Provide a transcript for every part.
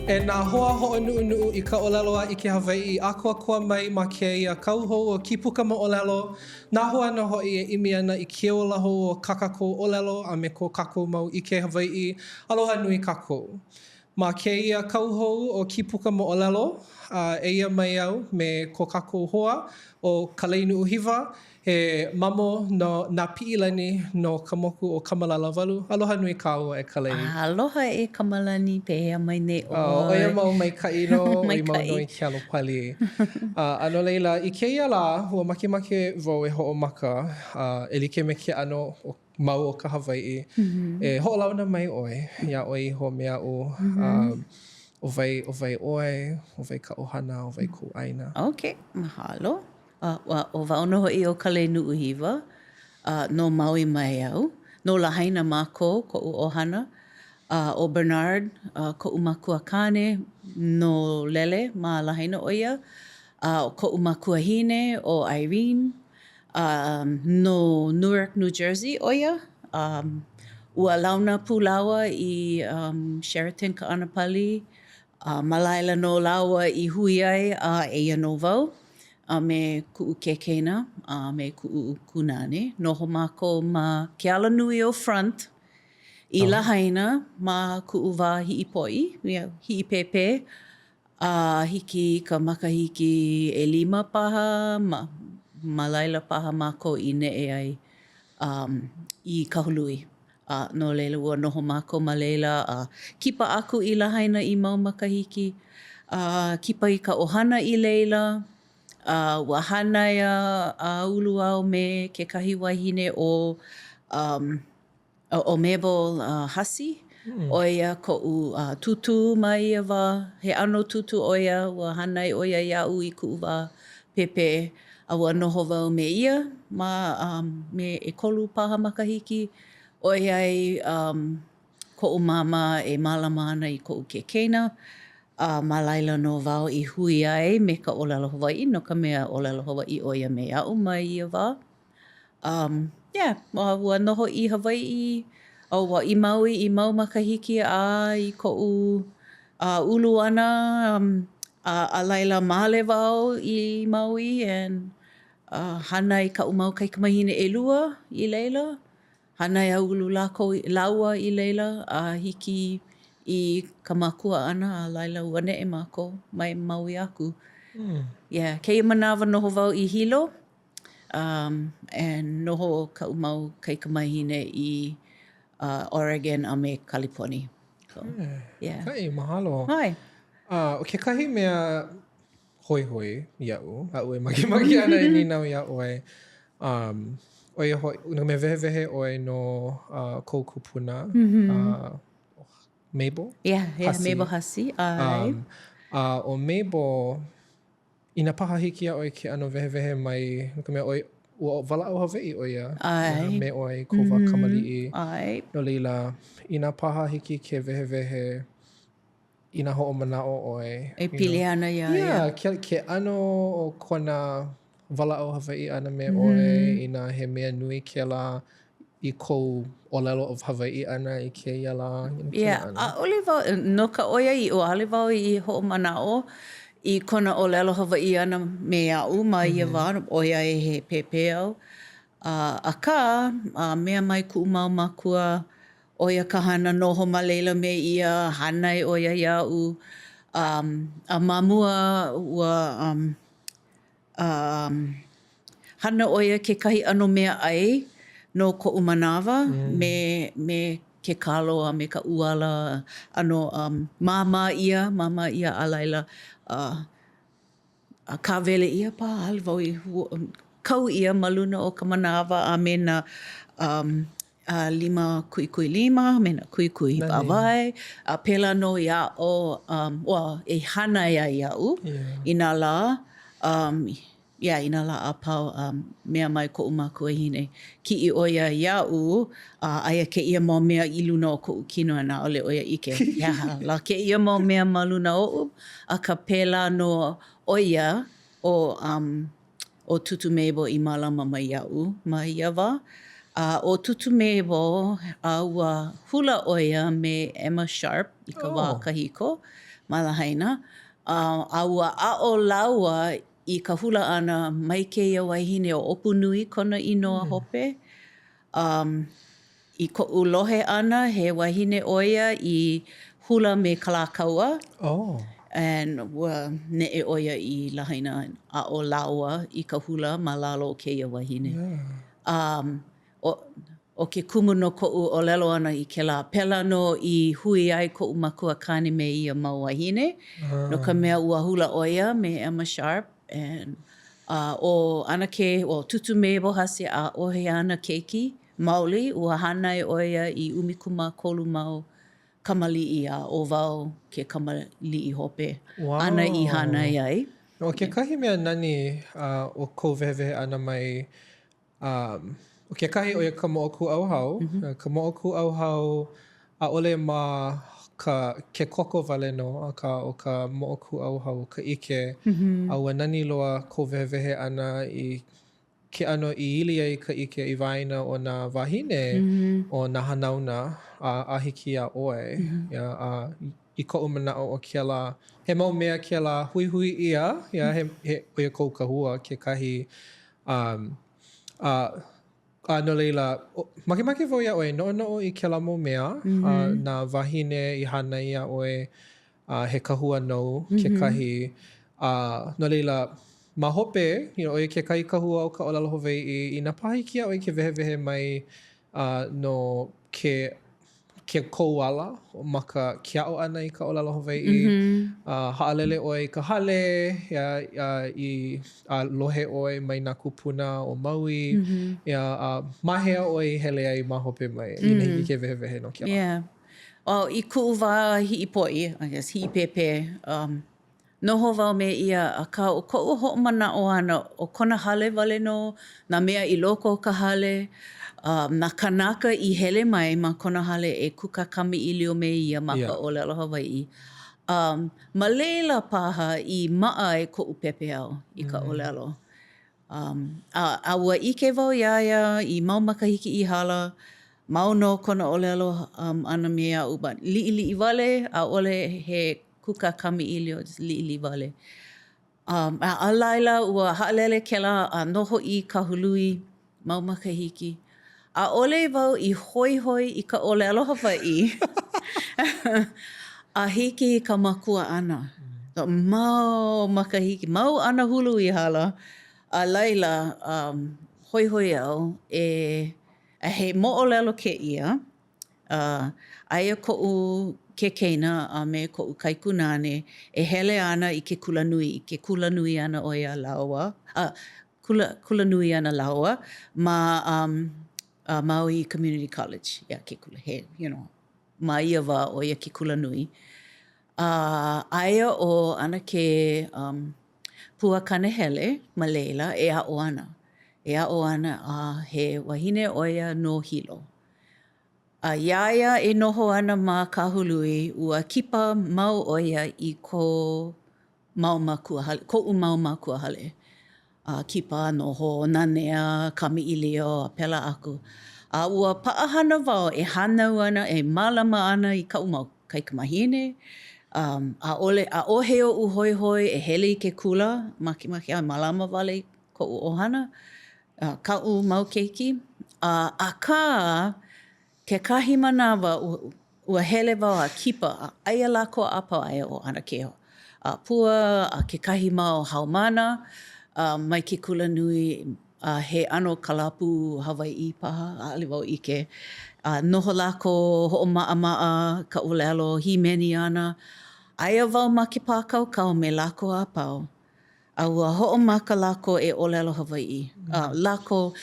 E nā hoa hoʻo nuʻunuʻu I ka ʻōlelo I ke Hawaiʻi akua mai ma kēia kauhou o Kīpuka Moʻolelo. Nā hoa ana hoʻi e ʻimi ana I ke ola hou o kakako ʻōlelo a me ko kākou mau I ke Hawaiʻi. Aloha nui kākou. Ma kēia kauhou o Kīpuka Moʻolelo, eia mai au me ko kākou hoa o Kalei Nuʻuhiwa. He mamo no nā piʻilani no ka moku o Kamalala Walu. Aloha nui kāua e Kalei. Aloha e Kamalani pehea mai nei ʻoi. Oia mau maikaʻi no, oi mau noi ke alo pali. Ano leila, I keia la, hua makemake wau e hoʻomaka, e like me ke ano o mau o ka Hawaiʻi. E hoʻolauna mai ʻoe, ia ʻoi ho mea o o vai ʻoe, o vai ka ʻohana, o vai ku ʻaina. Okay, mahalo. O waono hoʻi o Kalei Nuʻuhiwa, no Maui mai au. No Lahaina mākou, koʻu ʻohana. O Bernard, koʻu makuakane, no Lele, ma Lahaina o ia. Koʻu makuahine o Irene, no Newark, New Jersey o ia. Ua launa pūlaua I Sheraton Ka'anapali. Malaila no laua I hui ai eia no wau. Me kuʻu kekena, me kuʻu kunane. Noho mākou ma ke ala nui o front. I Lahaina, ma kuʻu wā hiʻi poʻi, hiʻi pepe. Hiki ka makahiki 5 paha, ma laila paha mākou I neʻe ai I kahului. No leila ua noho mākou ma leila. Kipa aku I Lahaina I mau makahiki. Kipa I ka ʻohana I leila. Ua hanaia uluau me kekahi wahine o Mabel Hasi. Oia koʻu tutu ma ia wā. He ano tutu oia, ua hanai oia iaʻu I kuʻu wā pepe. Ua noho wau me ia ma me 3 paha makahiki. Oiai koʻu mama e mālama ana I koʻu kekena. Ma laila no wau I hui ai me ka ʻōlelo Hawaiʻi no ka mea ʻōlelo Hawaiʻi ʻoia me iaʻu ma ia wā. Ua noho I Hawaiʻi, ua I Maui I mau makahiki I koʻu ulu ʻana. A laila male wau I Maui and hana I kaʻu mau kaikamahine 2 I leila. Hana ia ulu laua I leila. Hiki I ka makua ʻana a laila ua neʻe mākou mai Maui aku. Keia manawa noho wau I Hilo. And noho kaʻu mau kaikamahine I Oregon a me California. So, Kai, mahalo. Hai. O kekahi mea hoihoi iaʻu, aʻu e makemake ana e ninau iaʻu ai. Oia hoi, no me vehevehe oi no kou kupuna. Mabel? Hasi. Mabel Hasi. O Mabel, ina paha hiki a oi ke ano vehevehe mai, no ka mea oi, ua walao Hawaiʻi oia. Me oi kova kamaliʻi. No leila, ina paha hiki ke vehevehe, ina hoʻomanaʻo oi. E pili ana ia. Ke ano o kona walao Hawaiʻi ana me oi, ina he mea nui ke la I kou ʻōlelo of Hawaiʻi ana I keia la. Ole wau, no ka oia I o ale wau I hoʻomanaʻo I kona ʻōlelo Hawaiʻi ana me iaʻu ma ia wā, oia e he pepe au. Aka, mea mai kuʻu mau makua, oia ka hana noho ma leila me ia, hanai oia iaʻu. A mamua ua hana oia kekahi ano mea ʻai no koʻu manawa me ke kalo a me ka uala ano mama ia a laila kāwele ia pa ale wau kau ia ma luna o ka manawa a me na 5 kuikui 5 me na kuikui pawai a pela no iaʻo e hana ia iaʻu I nā la I nā la a pau mea mai koʻu makuahine. Kiʻi ʻoia iaʻu, aia keʻia mau mea I luna o koʻu kino ana ʻole ʻoia ike. La keʻia mau mea ma luna oʻu, a ka pēlā no ʻoia o Tutu Mabel I mālama mai iaʻu ma ia wā. O tutu me wo, ua hula oia me Emma Sharp I ka wā kahiko, ma lahaina. A ua a'o laua I ka hula ana mai kēia wahine o opu nui kona inoa hope. I ko'u lohe ana he wahine oia I hula me kalakaua. And ua ne'e oia I lahaina a'o laua I ka hula ma lalo o kēia wahine. O ke kumu no ko'u ʻōlelo ana I kēlā pela no I hui ai ko'u makuakani me ia mau wahine. No ka mea ua hula ʻoia me Emma Sharp. And o tutu me wohasi a ohe ana keiki maoli ua hanai ʻoia I 13 mau kamaliʻi a o wau ke kamaliʻi hope. Ana I hanai ai. O kekahi mea nani o kou wehewehe ana mai o kekahi o ia ka moʻoku auhau. Ka moʻoku auhau ʻaʻole ma ke koko wale no o ka moʻoku auhau ka ʻike. A ua nani loa kou wehewehe ana I ke ano I ili ai ka ʻike I waena o nā wahine o nā hanauna a hiki a oe. I koʻu manaʻo o kēlā, he mau mea kēlā hui hui ʻia, o ia kou kahua kekahi no leila, makemake wau ia ʻoe, noʻonoʻo I kēlā mau mea, nā wahine I hana ia ʻoe he kahua nou kekahi. No leila, ma hope, o ia kekahi kahua o ka ʻōlelo Hawaiʻi, I nā pahiki ia ʻoe ke wehewehe mai no ke kouala ma ka kiaʻo ʻana I ka ʻōlelo Hawaiʻi. Haʻalele ʻoe I ka hale, I lohe ʻoe mai nā kupuna o Maui. Mahea ʻoe I hele ai ma hope mai. I nei ke wehewehe no kia. I kuʻu wā hiʻi poʻi, I guess, hiʻi pēpē. Noho wau me ia a ka o koʻu hoʻomanaʻo ana o kona hale wale no, nā mea I loko o ka hale. Nā kanaka I hele mai ma kona hale e kuka kamiʻilio me ia ma ka ʻōlelo Hawaiʻi. Ma leila paha I maʻa e koʻu pepeo I ka ʻōlelo. A ua ʻike wau iā ia I mau makahiki I hala, mau no kona ʻōlelo ana me aʻu, but liʻiliʻi wale, ʻaʻole he kuka kamiʻilio, just liʻiliʻi wale. A laila ua haʻalele kēlā a noho I ka hului mau makahiki. ʻAʻole wau I hoihoi I ka ʻōlelo Hawaiʻi. A hiki I ka makua ʻana. Mau makahiki, mau ʻana hulu I hala. A laila, hoihoi au he moʻolelo kēia. Aia koʻu kekeina a me koʻu kaikunane e hele ana I ke kulanui. I ke kulanui ana o ia laua. Kulanui ana laua ma Maui Community College. Ke kula he, ma ia wā o ia ke kulanui. Aia o ana ke pua kanehele ma leila e a'o ana. E a'o ana he wahine o ia no hilo. Iaia e noho ana ma kahului ua kipa mau o ia I ko'u mau makua hale. Kipa noho, nanea, kamiʻilio, a pela aku. Ua paʻahana wau e hanau ana, e mālama ana I kaʻu mau kaikamahine. ʻAʻohe oʻu hoihoi e hele I ke kula, makemake a mālama wale koʻu ʻohana. Kaʻu mau keiki. Akā, kekahi manawa ua hele wau a kipa, a aia lako a pau aia o ana keho. Pua, kekahi mau haumana, mai ke kulanui he ano kalapu Hawaiʻi paha, ʻaʻole wau ʻike. Noho lako hoʻomaʻamaʻa ka ʻōlelo himeni ana. Aia wau ma ke pākaukau me lako a pau. A ua hoʻomaka lako e ʻōlelo Hawaiʻi. Lako,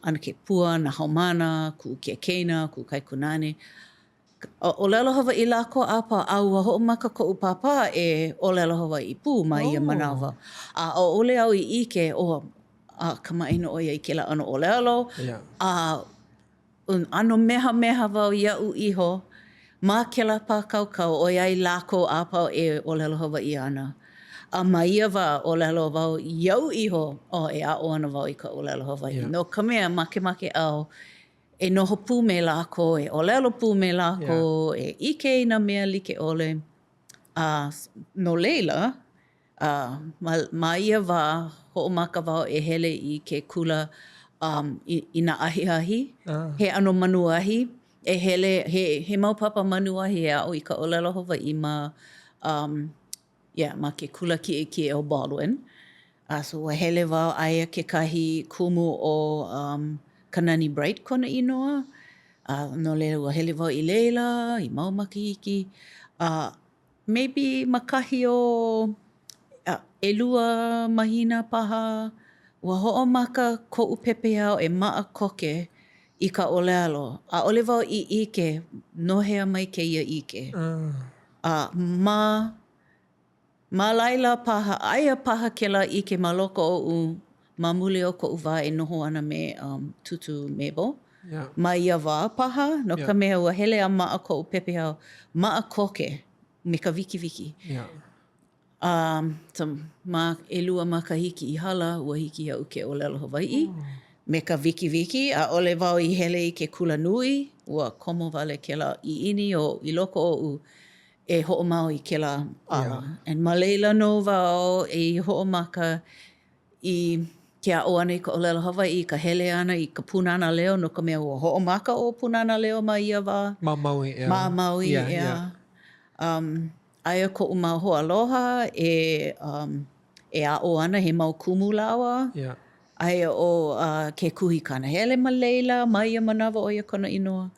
ana ke pua, na haumana, ku kekeina, ku kaikunane. ʻōlelo Hawaiʻi lako a pau, a ua hoʻomaka koʻu pāpā e ʻōlelo Hawaiʻi pū ma ia manawa. ʻAʻole au I ʻike, kamaʻaina ʻo ia I kēlā ano ʻōlelo. Ano meha wau iaʻu iho, ma kēlā pākaukau o iai lako a pau e ʻōlelo Hawaiʻi ana. Ma ia wā ʻōlelo wau iau iho, e a'o ana wau I ka ʻōlelo Hawaiʻi. No ka mea makemake au e noho pū me lako, e ʻōlelo pū me lako, e ike i nā mea like ʻole. No leila, ma ia wā hoʻomaka wau e hele i ke kula i nā ahi. He ano manuahi, e hele, he mau papa manuahi e a'o i ka ʻōlelo Hawaiʻi ma ke kula ki o Baldwin. So e hele wau aia kekahi kumu o Kanani Bright kona inoa. No leila ua hele wau i leila, i mau makahiki. Maybe makahi o 2 mahina paha, ua hoʻomaka koʻu pepeiao e maʻa koke i ka ʻōlelo. ʻAʻole wau i ike, nohea mai kēia ike. Ma laila paha, aia paha kēlā ike ma loko oʻu, ma muli o koʻu wā e noho ana me tutu mebo. Ma ia wā paha, no ka mea ua hele a maʻa koʻu pepeiao, maʻa koke me ka wiki. So ma 2 makahiki i hala, ua hiki ia'u ke ʻōlelo Hawaiʻi. Me ka wiki, ʻaʻole wau i hele i ke kula nui, ua komo wale kēlā i ini o i loko oʻu e hoʻomau i kēlā ala. And ma leila no wau e hoʻomaka i ke aʻo ana i ka ʻōlelo Hawaiʻi, ka hele ana i ka punana leo, no ka mea ua hoʻomaka o punana leo ma ia wā. Ma Maui, aia koʻu mau hoʻaloha e aʻo ana he mau kumu lawa. Aia o ke kuhi kanahele ma leila, ma ia manawa o ia kona inoa.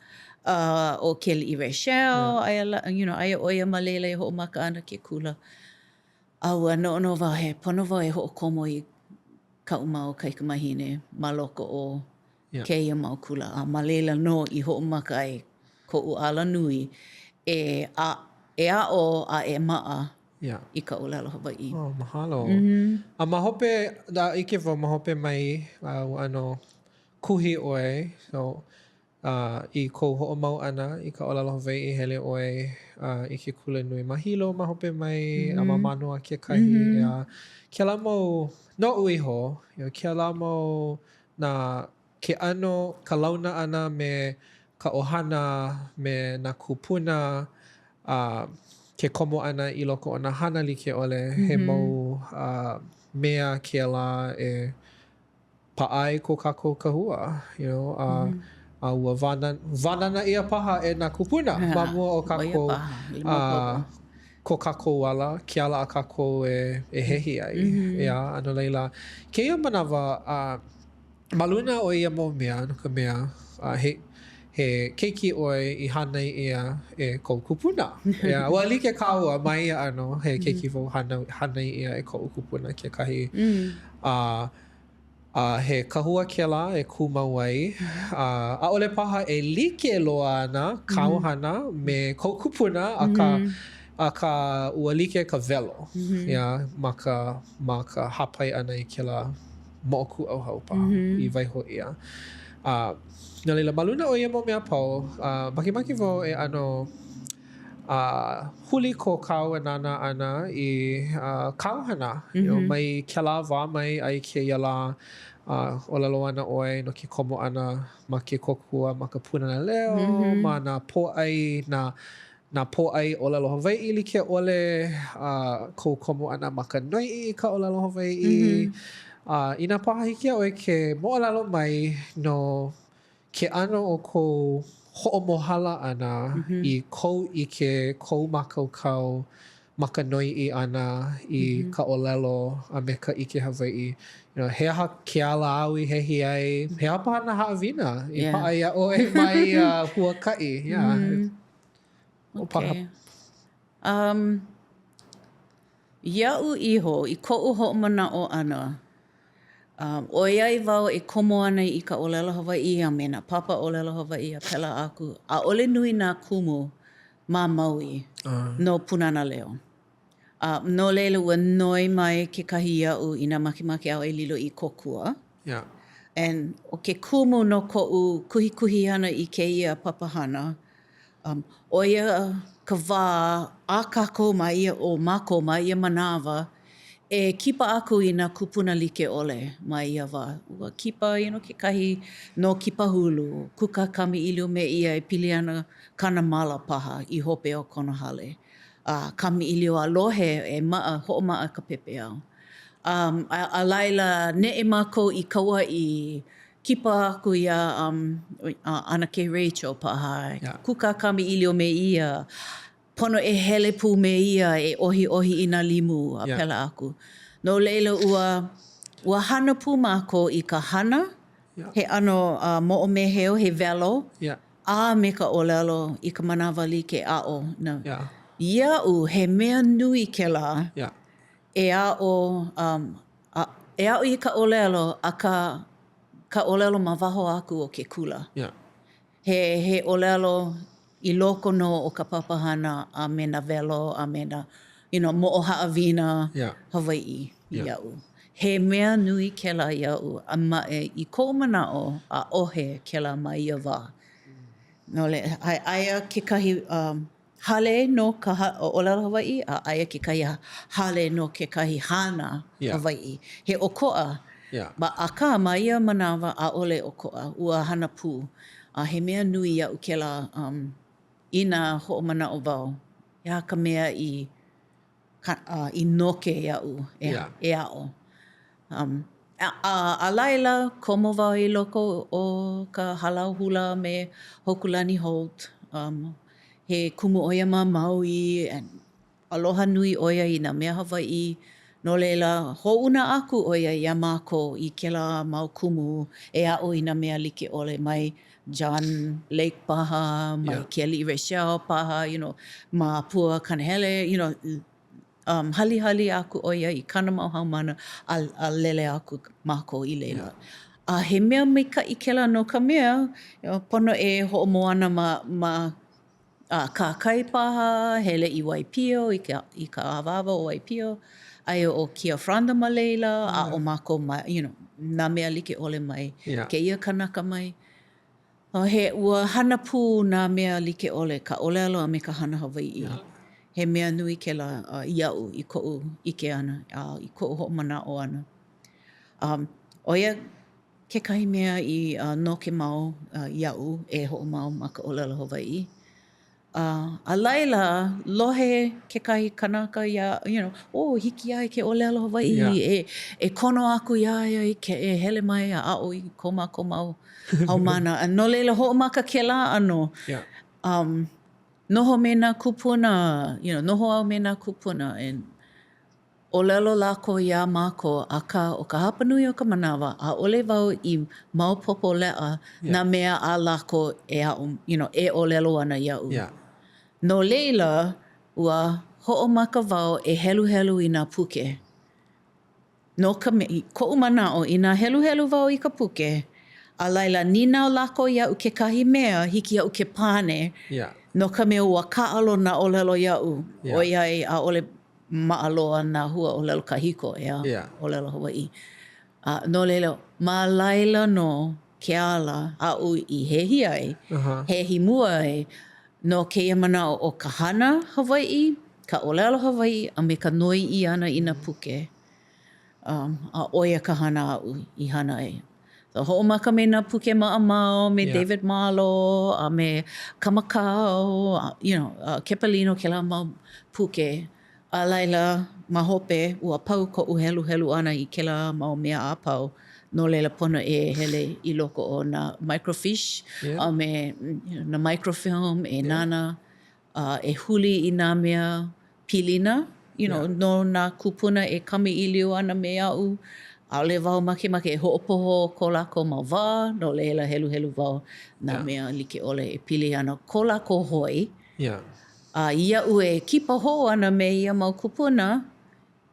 O ke li'i Rachel, aia o ia ma leila e hoʻomaka ana ke kula. Ua noʻono wau he pono wau e hoʻokomo i ka'u mau kaikamahine ma loko o kēia mau kula. Ma leila no i hoʻomaka ai koʻu ala nui e a'o a e maʻa i ka ʻōlelo Hawaiʻi. Mahalo. A ma hope, ike wau ma hope mai ano kuhi ʻoe. So, i kou hoʻomau ana i ka ʻōlelo Hawaiʻi hele ʻoe i ke kula nui mahilo ma hope mai a ma manoa kekahi. Kēlā mau noʻu iho, kēlā mau ke ano ka launa ana me ka ʻohana me nā kupuna ke komo ana i loko o nā hana like ʻole. He mau mea kēlā e paʻai ko kākou kahua. Ua wanana ia paha e nā kupuna ma mua o kākou ko kākou wala, ke ala a kākou e hehi ai. Ano leila, kēia manawa, ma luna o ia mau mea, no ka mea, he keiki ʻoe i hanai ia e kou kupuna. Ua like kāua mai ia ano, he keiki wau hanai ia e kou kupuna kekahi. He kahua kēlā e kūmau ai. ʻAʻole paha e like loa ana, kauhana me kou kupuna a ka ua like ka velo. Ma ka hapai ana i kēlā moʻoku au hau paha i waiho ia. No leila, ma luna o ia mo mea pau, makimaki wau e ano huli ko kau e nana ana i kauhana. Mai kēlā wā mai ai ke iala ʻōlelo ana ʻoe no ke komo ana ma ke kokua ma ka punana leo, ma nā pōʻai, nā pōʻai ʻōlelo Hawaiʻi like ʻole, kou komo ana ma ka noiʻi i ka ʻōlelo Hawaiʻi. I nā paha hiki a ʻoe ke moʻolelo mai no ke ano o kou hoʻomohala ana i kou ike, kou makaukau, ma ka noiʻi ana i ka ʻōlelo a me ka ike Hawaiʻi. He aha ke ala au i hehi ai, he aha paha nā haʻawina i paʻa ia ʻoe mai huakaʻi. Iaʻu iho, i koʻu hoʻomanaʻo ʻana, ʻoiai wau e komo ana i ka ʻōlelo Hawaiʻi a me nā papa ʻōlelo Hawaiʻi a pela aku. ʻAʻole nui nā kumu ma Maui no punana leo. No leila ua noi mai kekahi iaʻu i nā makemake au e lilo i kokua. And o ke kumu no koʻu kuhi ana i kēia papahana, ʻo ia ka wā a kākou ma ia o mākou ma ia manawa e kipa aku i nā kupuna like ole mai ia wā. Ua kipa, kekahi no kipahulu, kuka kami ilio me ia e pili ana kana mala paha i hope o kona hale. Kami ilio alohe e hoʻomaa ka pepe au. A laila neʻe mākou i kaua i kipa aku ia ana ke Rachel paha. Yeah. Kuka kami ilio me ia. Pono e hele pū me ia e ohi i nā limu a pela aku. No leila ua hana pū mākou i ka hana. Yeah. He ano moʻomeheo, he velo. Yeah. A me ka ʻōlelo i ka manawa like a'o. Yeah. Ia'u he mea nui ke la. Yeah. E a'o i ka ʻōlelo a ka ʻōlelo ma waho aku o ke kula. Yeah. He ʻōlelo i loko no o ka papahana a me na velo a me na moʻo haʻawina Hawaiʻi ia'u. He mea nui ke la ia'u a mae i kou manaʻo a ʻohe ke la mai ia wā. No le, aia kekahi hale no ka ʻōlelo Hawaiʻi a aia kekahi hale no kekahi hana Hawaiʻi. He ʻokoʻa. Ma aka ma ia manawa ʻaʻole ʻokoʻa ua hana pū. He mea nui ia'u ke la i nā hoʻomanaʻo wau. Ia ka mea i noke ia'u e a'o. A laila, komo wau i loko o ka halau hula me Hokulani Holt. He kumu oia ma Maui. Aloha nui oia i nā mea Hawaiʻi. No leila, hoʻuna aku oia ia mākou i kela mau kumu e a'o i nā mea like ole mai John Lake paha, mai Kelly Rachel paha, ma Pua Kanahele, hali aku oia i kana mau haumana a lele aku mākou i leila. He mea maikaʻi kela no ka mea, pono e hoʻomoana ma kākai paha, hele i Waipio, i ka awawa o Waipio, ai o Kia Franda ma leila, a o mākou nā mea like ole mai, ke ia kanaka mai. He ua hana pū nā mea like ole, ka ʻōlelo a me ka hana Hawaiʻi. He mea nui ke la ia'u i koʻu ike ana, i koʻu hoʻomanaʻo ana. Oia kekahi mea i no ke mau ia'u e hoʻomau ma ka ʻōlelo Hawaiʻi. A laila, lohe kekahi kanaka ia, hiki ai ke ʻōlelo Hawaiʻi, e kono aku ia e hele mai a a'o i ko mau haumana. No leila hoʻomaka ke la ano. Noho me nā kupuna, noho au me nā kupuna. ʻōlelo lako ia mākou aka o ka hapanui o ka manawa, a ʻole wau i maupopo leʻa nā mea a lako e a'o, e ʻōlelo ana ia'u. No leila, ua hoʻomaka wau e helu i nā puke. No koʻu manaʻo i nā helu wau i ka puke, a laila ninau lako ia'u kekahi mea hiki ia'u ke pane. No ka mea ua kaʻalo nā ʻōlelo ia'u. O iai a ʻole maʻaloa nā hua ʻōlelo kahiko ʻōlelo Hawaiʻi. No leila, ma laila no ke ala aʻu i hehi ai, hehi mua ai, no keia manaʻo o ka hana Hawaiʻi, ka ʻōlelo Hawaiʻi, a me ka noi i ana i nā puke. A oia ka hana aʻu i hana ai. So hoʻomaka me nā puke maʻamau, me David Malo, a me Kamakau, Kepalino, ke la mau puke. A laila, ma hope, ua pau koʻu helu ana i ke la mau mea a pau. No leila pono e hele i loko o nā microfiche, a me nā microfilm, e nana, e huli i nā mea pilina, no nā kupuna e kami ilio ana me aʻu. ʻAʻole wau makemake e hoʻopoho ko lākou mau wā, no leila helu wau nā mea like ole e pili ana ko lākou hoi. Ia'u e kipa hou ana me ia mau kupuna,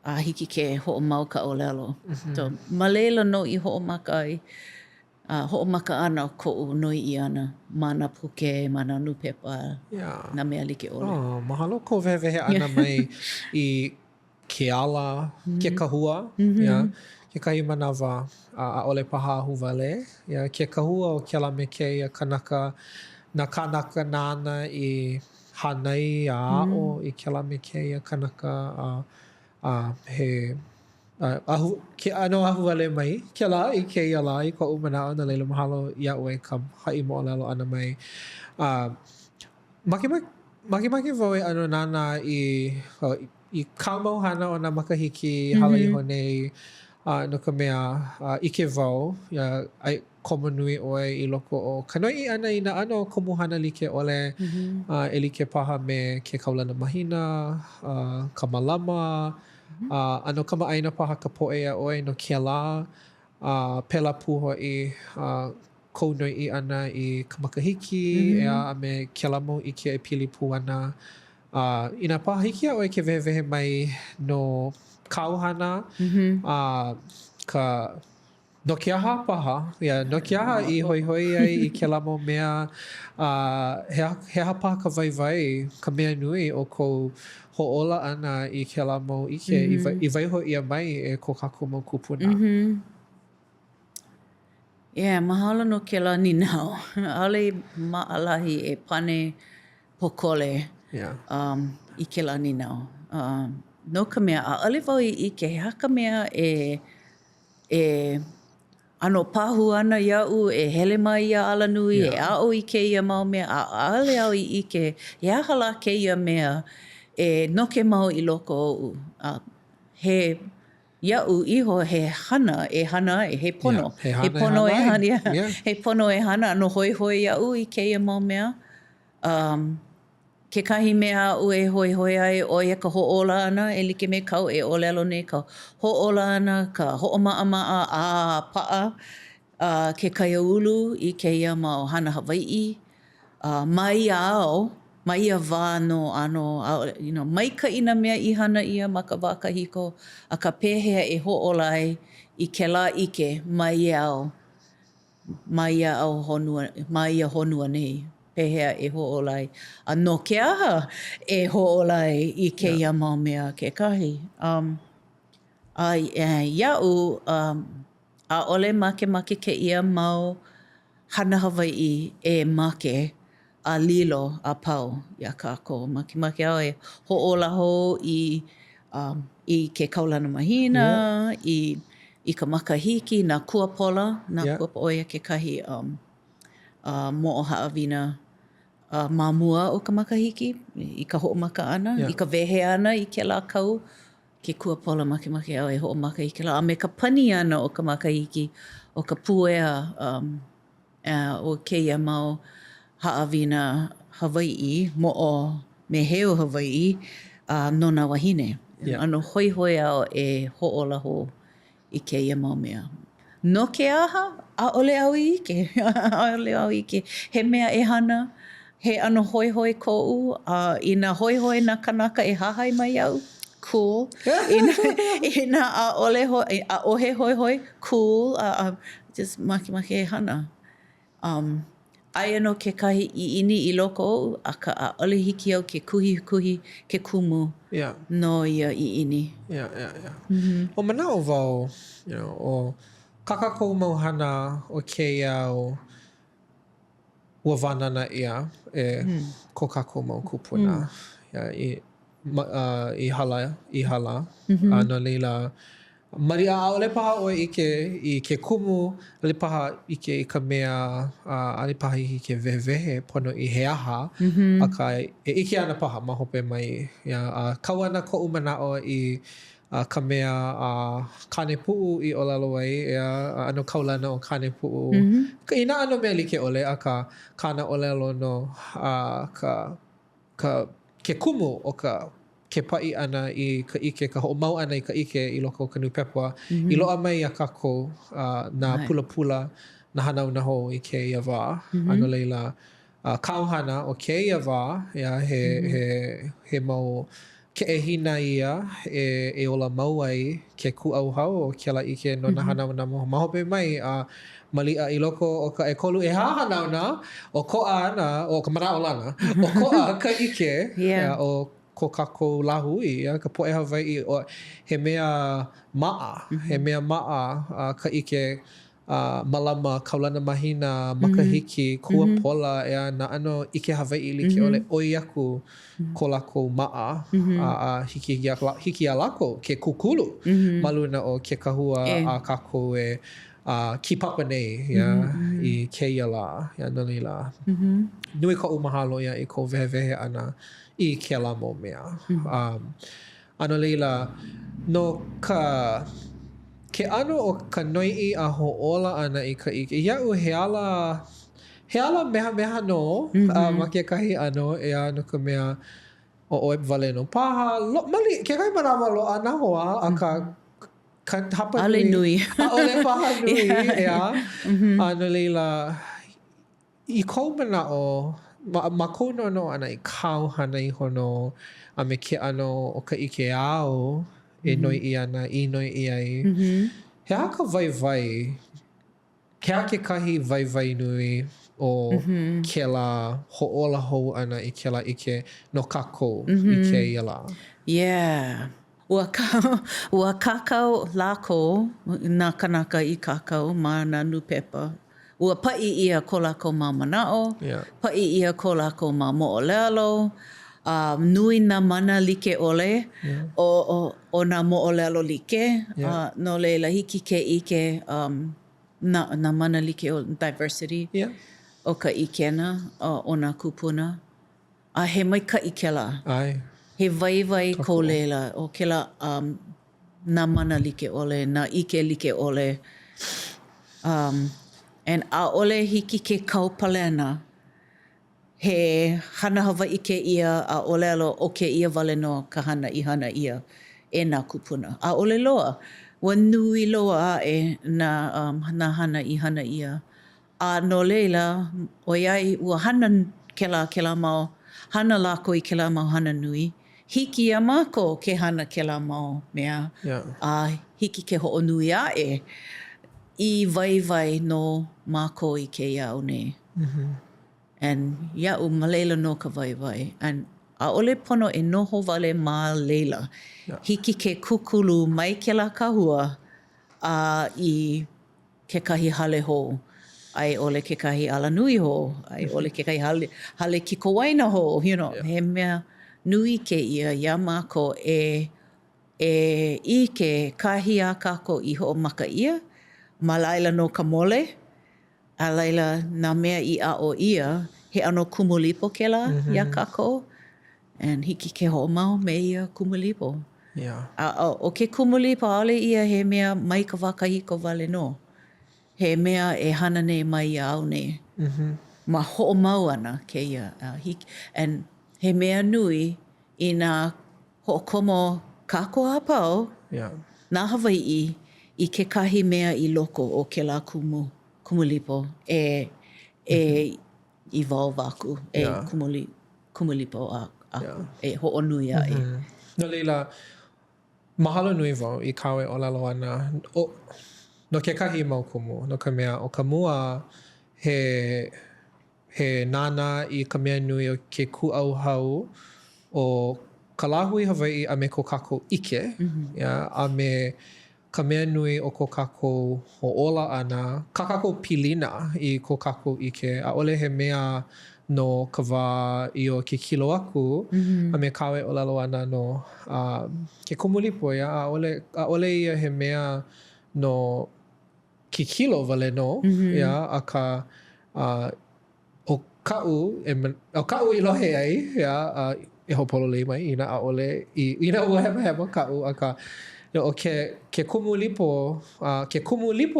a hiki ke hoʻomau ka ʻōlelo. So, ma leila no i hoʻomaka ana koʻu noi i ana ma nā puke, ma nā nupepa, nā mea like ole. Mahalo ko wehewehe ana mai i ke ala, ke kahua. Kekahi manawa ʻaʻole paha ahuwale. Ke kahua o ke ala me keia kanaka, nā kanaka nāna i hanai a a'o i ke ala me keia kanaka he Ke ano ahu wale mai, ke la I ke ia la I ko umanao na leila mahalo ia ue ka hai moʻolelo ana mai. Makemake wau e ano nana I ka mau hana o nā makahiki hala iho nei no ka mea ike wau ai komo nui ʻoe I loko o ka noiʻi ʻana I nā ano komuhana like ʻole e like paha me ke kaulana mahina, ka malama, ano kamaʻaina paha ka poʻe a ʻoe no ke la, pela pū hoʻi kou noiʻi ʻana I ka makahiki ea a me ke la mau ike e pili pū ana. I nā paha hiki a ʻoe ke wehewehe mai no kauhana, ka no ke aha paha, no ke aha I hoihoi ai I ke la mau mea, he aha paha ka waiwai, ka mea nui o kou hoʻola ana I ke la mau ike, I waiho ia mai e ko kākou mau kupuna. Mahalo no ke la ninau. Ale maʻalahi e pane pokole I ke la ninau. No ka mea, ʻaʻole wau I ike, he haka mea e ano pahu ana iaʻu, e hele mai ia ala nui, e aʻo I kēia mau mea, ʻaʻole au I ike, he aha la kēia mea e noke mau I loko oʻu. He iaʻu iho he hana e hana he pono. He pono e hana, he pono e hana, ano hoihoi iaʻu I kēia mau mea. Kekahi mea aʻu e hoihoi ai ʻo ia ka hoʻola ana, e like me kau e ʻōlelo nei ka hoʻola ana, ka hoʻomaʻamaʻa a paʻa, ke kaiāulu I kēia mau hana Hawaiʻi. Ma ia ao, ma ia wā no ano, maikaʻi nā mea I hana ia ma ka wā kahiko, a ka pēhea e hoʻola ai I ke lā ike ma ia ao, ma ia honua nei. Pehea e hoʻola ai. No ke aha e hoʻola ai I kēia mau mea kekahi. Iaʻu, ʻaʻole makemake kēia mau hana Hawaiʻi e make a lilo a pau ia kākou. Makemake au e hoʻola hou I ke kaulana mahina, I ka makahiki, nā kuapola, o ia kekahi moʻohaʻawina mamua o ka makahiki I ka hoʻomaka ʻana, I ka wehe ʻana I ke lā kau, ke kuapola makemake au e hoʻomaka I ke lā. A me ka pani ʻana o ka makahiki, o ka puea o kēia mau haʻawina Hawaiʻi, moʻo meheu Hawaiʻi, no nā wahine. Ano hoihoi au e hoʻola hou I kēia mau mea. No ke aha, ʻaʻole au I ike, ʻaʻole au I ike. He mea e hana, he ano hoihoi koʻu, I nā hoihoi nā kanaka e hahai mai iaʻu, cool. I nā ʻaʻohe hoihoi, cool. Just makemake e hana. Aia no kekahi iʻini I loko oʻu, a ka ʻaʻole hiki au ke kuhi ke kumu no ia iʻini. O manaʻo wau, o kakakou mau hana o kēia ua wānana ia ko kākou mau kupuna. I hala. No leila, maria ʻaʻole paha ʻoe I ke kumu, ale paha ike I ka mea, ale paha I ke wehewehe pono I he aha, aka e ike ana paha ma hope mai. Kau ana koʻu manaʻo I ka mea kane puʻu I ʻōlelo ai, ano kaulana o kane puʻu. I nā ano mea like ʻole, a ka kāna ʻōlelo no ke kumu o ke paʻi ʻana I ka ike, ka hoʻomau ʻana I ka ike I loko o ka nui pepa, I loaʻa mai a kākou nā pulapula na hanau na hou I kēia wā. Ano leila, kauhana o kēia wā, he mau keʻehina ia e ola mau ai ke kūʻauhau o kēla ike no nā hanau na ma hope mai maliʻa I loko o ka ʻekolu e hahanauna o koʻa ana, o ka manaʻo lana, o koʻa ka ike o ko kākou lāhui, ka poʻe Hawaiʻi, he mea maʻa, ka ike malama, kaulana mahina, makahiki, kua pola, na ano ike Hawai'i like ole oi aku ko lako maa, hiki a lako ke kukulu, maluna o ke kahua a kako ki papa nei, I keia la, no lila. Nui ka umahalo I ko vehevehe ana I ke la mo mea. Ano leila, no ke ano o ka noi'i a ho'ola ana I ka ike. Ia'u he ala meha no ma ke kahi ano no ka mea o oe wale no paha. Mali, ke kai manawa lo ana hoa a ka hapa Ale nui. A ole paha nui, Ano leila, I kou mana'o, ma kou no ana I kau hana I hono, a me ke ano o ka ike ao, noi'i ana, I noi'i ai. He a ka vai, he a ke kahi vai nui o ke la ho'ola hou ana I ke la ike no kākou I ke ia la. Yeah. Ua kākau lākou, nā kanaka I kākau ma nā nupepa. Ua pa'i ia ko lākou ma mana'o, pa'i ia ko lākou ma mo'olelo, nui nā mana like ole o nā mo'olelo like. No leila hiki ke ike nā mana like o diversity o ka ikena o nā kupuna. He maika'i ke la. Ai. He vai ko leila o ke la nā mana like ole, nā ike like ole. And a ole hiki ke kaupalena. He hana Hawai'i ke ia a olelo o ke ia wale no ka hana I hana ia e nā kupuna. A ole loa, wa nui loa nā hana I hana ia. A no leila, o iai ua hana ke la mau, hana lako I ke la mau hana nui. Hiki a mako ke hana ke la mau mea. A hiki ke ho'o nui ae. I vai no mako I ke iau ne. And ia'u ma leila no ka vai. And a ole pono e noho wale ma leila. Hiki ke kukulu mai ke la kahua I ke kahi hale ho. Ai ole ke kahi ala nui ho. Ai ole ke kahi hale kiko waina ho. You know, he mea nui ke ia mako I ke kahi a kako I ho maka ia. Ma laila no ka mole. A laila nā mea I a o ia. He ano kumulipo ke la ia kako. And hiki ke ho mau me ia kumulipo. O ke kumulipo ale ia he mea mai ka wakahiko wale no. He mea e hana nei mai ia au ne. Ma ho mau ana ke ia. And he mea nui I nā ho komo kako a pau. Nā Hawai'i I ke kahi mea I loko o ke la kumulipo I wao waku kumulipo aku e ho'o nui ai. No leila, mahalo nui wau I kawe o lalo ana. No ke kahi mau kumu, no ka mea o ka mua he nana I ka mea nui o ke ku'au hau o ka lahui Hawai'i a me ko kako ike. A me ka mea nui o ko kako ho'ola ana, ka kako pilina I ko kako ike. A ole he mea no ka wā I o ke kilo aku, a me kawe o lalo ana no ke kumulipo ia. A ole ia he mea no ke kilo wale no, ia, a ka o ka'u I lohe ai, ia, e hopolo lei mai, ina a ole, ina ua hema ka'u, a ka o ke kumulipo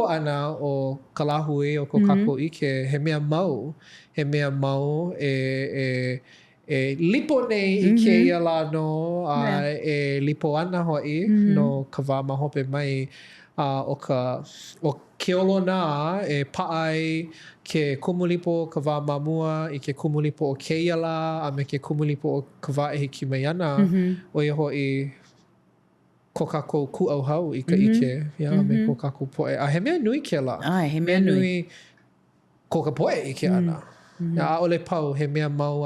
ana o ka lahui o ko kako ike, he mea mau e lipo nei I ke ia la no, e lipo ana hoi no ka wā mahope mai o ke olona e pa'ai ke kumulipo ka wā mamua I ke kumulipo o ke ia la, a me ke kumulipo o ka wā e hiki mai ana, o ia hoi ko kako ku'au hau I ka ike, me ko kako poe. A he mea nui ke la. He mea nui. Ko ka poe ike ana. A ole pau, he mea mau.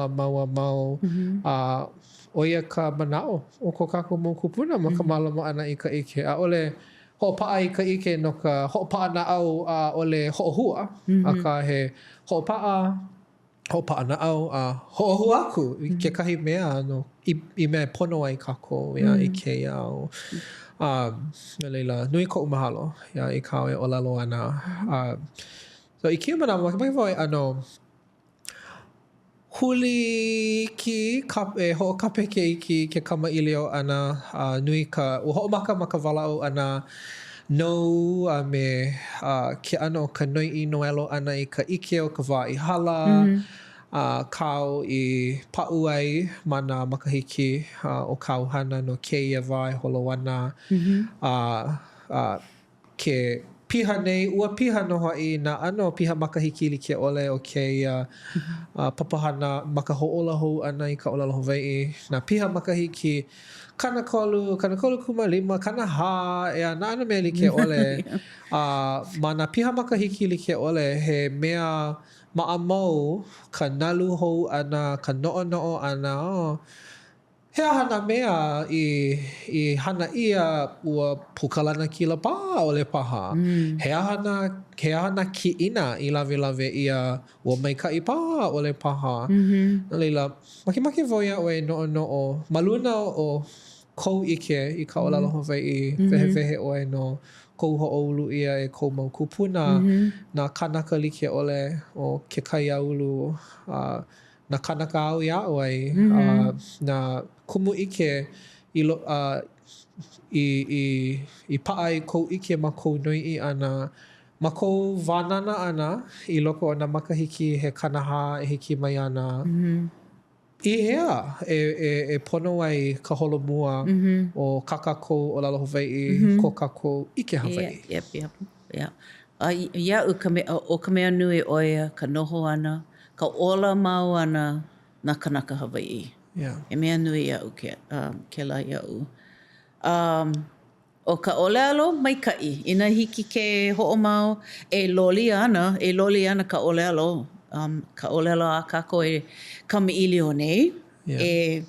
O ia ka manao o ko kako mō kupuna ma ka malama ana I ka ike. A ole hoʻopaʻa i ka ike no ka hoʻopaʻa naʻau a ʻole hoʻohua. Akā he hoʻopaʻa naʻau a hoʻohua aku i kekahi mea no I mea pono ai kākou I kēia au. No leila, nui koʻu mahalo I ka e ʻōlelo ana. So I kia manawa, makemake wau huli ki e hoʻokape ke iki ke kamaʻilio ʻana nui ka ua hoʻomaka ma ka walaʻau ʻana nou a me ke ʻano o ka noiʻi noelo ʻana I ka ike o ka wā I hala kau I paʻu ai ma nā makahiki o kāu hana no kēia wā e holo ana ke piha nei, ua piha no haʻi nā ʻano piha makahiki like ʻole o kēia papahana ma ka hoʻolahu ʻana I ka ʻōlelo Hawaiʻi. Nā piha makahiki kanakolu 15, kanahā, nā ʻano mea like ʻole. Ma nā piha makahiki like ʻole he mea maʻamau ka nalu hou ʻana, ka noʻonoʻo ʻana. He aha nā mea I hana ʻia ua pukalana kila pā ʻole paha. He aha nā kiʻina I lawe ʻia ua maikaʻi pā ʻole paha. No leila, makemake wau iaʻoe noʻonoʻo. Ma luna o kou ike I ka ʻōlelo Hawaiʻi, wehewehe ʻoe no kou hoʻoulu ʻia e kou mau kupuna. Nā kanaka like ʻole o ke kaiaulu. Nā kanaka au iaʻo ai. Nā kumu ike I paʻa I kou ike ma kou noiʻi ʻana. Ma kou wānana ʻana I loko o nā makahiki he kanahā e hiki mai ana. I hea e pono ai ka holomua o kākou ʻōlelo Hawaiʻi ko kākou ike Hawaiʻi. Iaʻu o ka mea nui ʻoia ka noho ana, ka ola mau ana nā kanaka Hawaiʻi. E mea nui iaʻu kēlā iaʻu. O ka ʻōlelo maikaʻi. Ina hiki ke hoʻomau e loli ana ka ʻōlelo. Ka ʻōlelo a kākou e kamaʻilio nei. E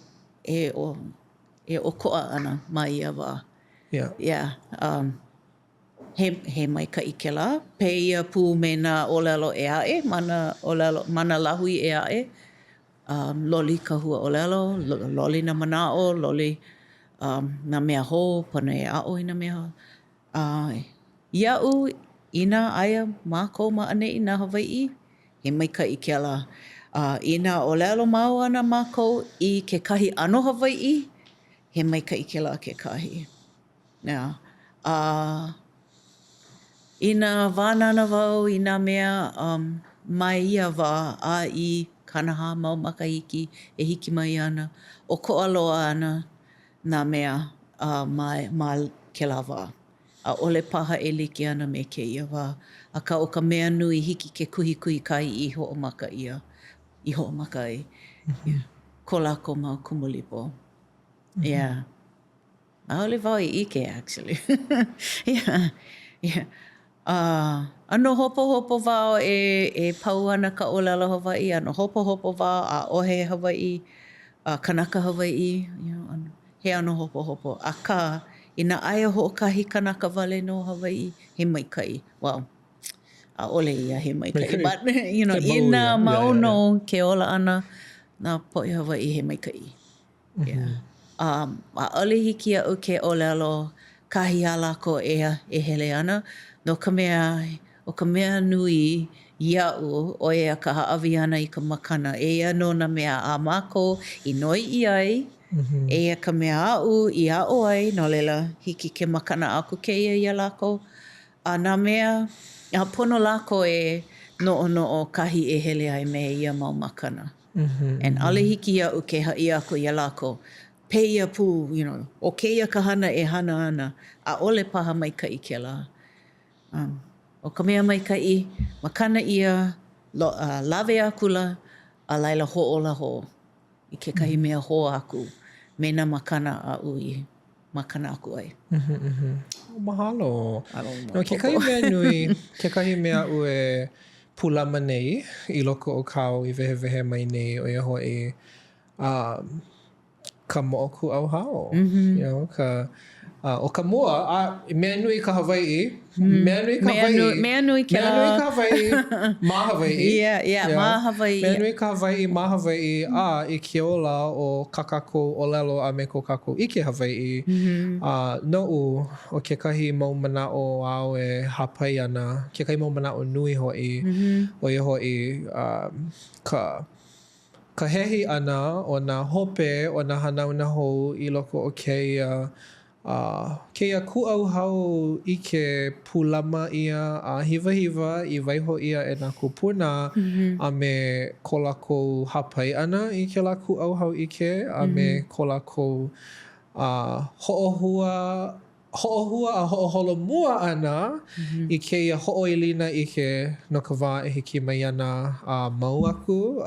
ʻokoʻa ana ma ia wā. He maikaʻi kēlā. Peia pū me nā ʻōlelo e aʻe, mana lahui e aʻe. Loli ka hua ʻōlelo, loli nā manaʻo, loli nā mea hou, pana e aʻo I nā mea hou. Iaʻu, ina aia mākou maʻaneʻi nā Hawaiʻi, he maikaʻi kēlā. Ina ʻōlelo mau ana mākou I kekahi ʻano Hawaiʻi, he maikaʻi kēlā kekahi. Ina wānana wau I nā mea mai ia wā a I kanahā mau makahiki e hiki mai ana. O koʻa loa ana nā mea ma kēlā wā. ʻAʻole paha e like ana me kēia wā. Akā o ka mea nui hiki ke kuhi kai I hoʻomaka ia. I hoʻomaka ai. Ko lākou mau kumulipo. ʻAʻole wau I ike, actually. Ano hopo wau e pau ana ka ʻōlelo Hawaiʻi. Ano hopo wau a ʻohe Hawaiʻi, kanaka Hawaiʻi. He ano hopo. Akā, ina aia hoʻokahi kanaka wale no Hawaiʻi, he maikaʻi. Wow. ʻAʻole ia he maikaʻi. But, ina mauno ke ola ana, nā poʻi Hawaiʻi he maikaʻi. ʻAʻole hiki aʻu ke ʻōlelo, kahi a lākou e hele ana. No ka mea, o ka mea nui iaʻu, o ea ka haʻawi ana I ka makana. Eia no nā mea a mākou I noiʻi ai. Eia ka mea aʻu I aʻo ai. No leila, hiki ke makana aku keia ia lākou. A nā mea, a pono lākou e noʻonoʻo kahi e hele ai me ia mau makana. And ʻaʻole hiki iaʻu ke haʻi aku ia lākou. Peia pū, o keia ka hana e hana ana. ʻAʻole paha maikaʻi kēlā. O ka mea maikaʻi, makana ia, lawe aku la, a laila hoʻola ho. I kekahi mea ho aku, me nā makana aʻu I makana aku ai. Mahalo. No, kekahi mea nui, kekahi mea aʻu e pulama nei I loko o kāu I wehewehe mai nei o ia hoʻi ka moʻoku au hao. O ka mua, mea nui ka Hawaiʻi. Mea nui ka Hawaiʻi. Mea nui ke Mea nui ka Hawaiʻi ma Hawaiʻi. Yeah, ma Hawaiʻi. Mea nui ka Hawaiʻi ma Hawaiʻi. I ke ola o ka kākou ʻōlelo a me ko kākou ʻike Hawaiʻi. Noʻu o kekahi mau manaʻo au e hapai ana. Kekahi mau manaʻo nui hoʻi. O ia hoʻi ka hehi ʻana o nā hope o nā hanauna hou I loko o keia kuʻauhau I ke pulama ia a hiwa I waiho ia e nā kupuna a me ko lākou hapai ʻana I ke lā kuʻauhau ʻike a me ko lākou hoʻohua a hoʻoholomua ʻana I keia hoʻoilina ʻike no ka wā e hiki mai ana a mau aku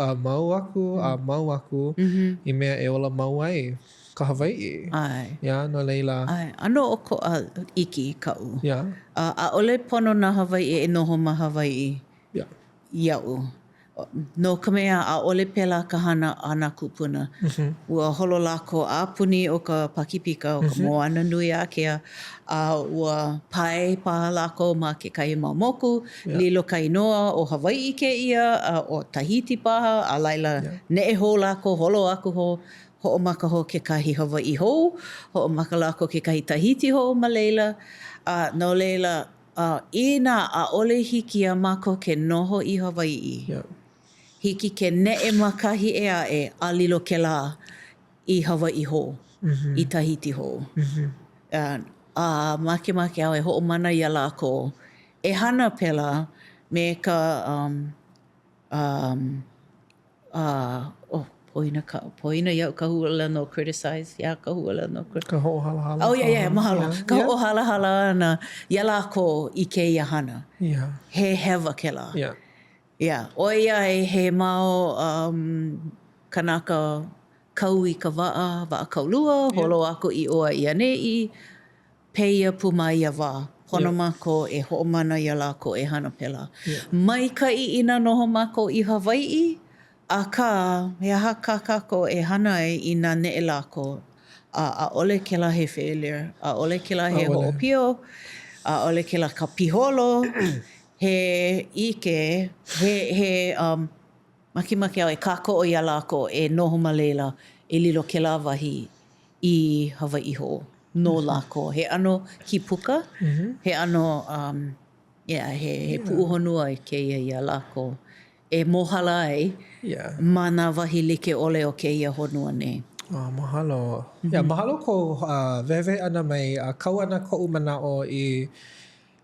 I mea e ola mau ai ka Hawaiʻi. Ai. Yeah, no leila. Ai. Ano o ko a iki kau. Yeah. A ole pono na Hawaiʻi e noho ma Hawaiʻi. Yeah. Iau. No ka mea a ole pela ka hana ana kupuna. Ua holo lako a puni o ka pakipika o ka moana nui a kea. Ua pae paha lako ma ke kai mau moku. Lilo kai noa o Hawaiʻi ke ia. O Tahiti paha. A laila neʻe ho lako holo aku ho. Hoʻomaka ho ke kahi Hawaiʻi hou, hoʻomaka lako ke kahi Tahiti hou ma leila. No leila, ina a ole hiki a mako ke noho I Hawaiʻi. Yeah. Hiki ke neʻe makahi e aʻe a lilo ke lā I Hawaiʻi hou, I Tahiti hou. Make au e hoʻomana ia lako. E hana pela me ka... Poina iau ka huala no criticize. Yeah, ka huala no criticize. Ka hoʻohalahala. Oh, yeah, mahalo. Ka hoʻohalahala ana. Ia lako I ke ia hana. Yeah. He hewa ke la. Yeah. Yeah. O ia e he mau kanaka kau I ka waa kaulua. Holo ako I oa ia neʻi. Peia puma ia wā. Pono mako e hoʻomana ia lako e hana pela. Maikaʻi ina noho mako I Hawaiʻi. A ka, he aha kākako e hana ai I nā neʻe lako. A ole ke la he failure. A ole ke la he hoʻopio. A ole ke la ka piholo. He ike, he makimaki au e kāko o ia lako e noho ma leila e lilo ke la wahi I Hawaiʻi ho. No lako. He ano Kīpuka. He ano, he puʻuhonua I keia ia lako. E mohala ai ma nā wahi like ole o keia honua nei. Mahalo. Mahalo ko wewe ana mai kau ana koʻu manaʻo I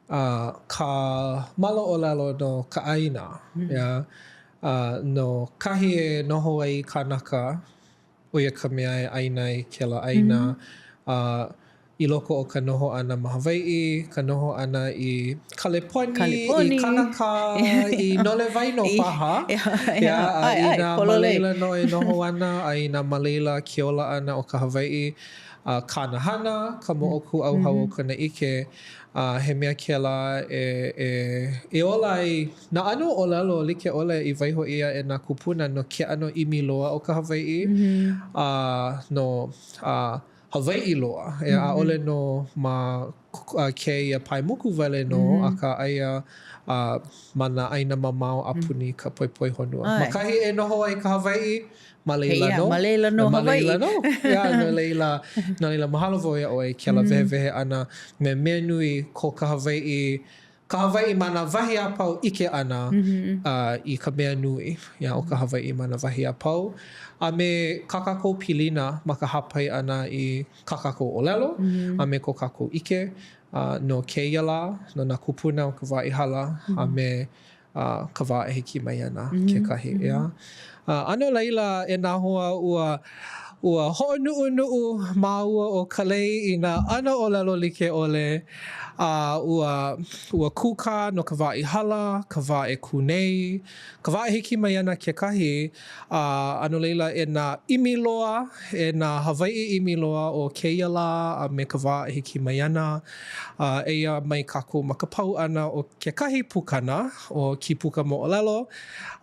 ka malo ʻōlelo no ka ʻāina. No kahi e noho ai kānaka o ia ka mea e ʻaina I ke la ʻaina. I loko o ka noho ana ma Hawaiʻi, ka noho ana I Kaleponi, I Kanaka, I Nolewaino paha. I nā malela no e noho ana, I nā malela ke ola ana o ka Hawaiʻi. Kanahana, ka moʻoku au hau o kana ike. He mea ke la e ola ai, nā ano ʻōlelo like ole I waiho ia e nā kupuna no ke ano imi loa o ka Hawaiʻi. No Hawaiʻi loa. E a ole no ma ke ia paimuku wale no a ka aia ma nā ʻaina mamao a puni ka poipoi honua. Makahi e noho ai ka Hawaiʻi, ma leila no. Ma leila no Hawaiʻi. No leila mahalo voia oe ke la wehewehe ana me mea nui ko ka Hawaiʻi. Ka Hawaiʻi ma nā wahi a pau ike ana I ka mea nui. O ka Hawaiʻi ma nā wahi a pau. A me kakako pilina ma ka hapai ana I kakako ʻōlelo. A me ko kako ike. No keia la, no nā kupuna o ka wā I hala. A me ka wā e hiki mai ana kekahi. Ano laila e nā hoa ua hoʻonuʻunuʻu ma ua o Kalei I nā ano ʻōlelo like ole. Ua kuka no ka wā I hala, ka wā e kunei, ka wā e hiki mai ana kekahi. Ano leila e nā imi loa, e nā Hawaiʻi imi loa o keia la, a me ka wā e hiki mai ana. Eia mai kako makapau ana o kekahi pukana o Kīpuka Moʻolelo.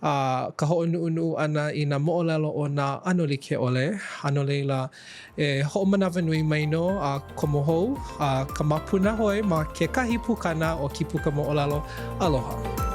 Ka hoʻonuʻunuʻu ana I nā moʻolelo o nā ano like ole. no leila e hoʻomanawa nui mai no a komo hou ka mapuna hoi ma kekahi pukana o Kīpuka Moʻolelo. Aloha.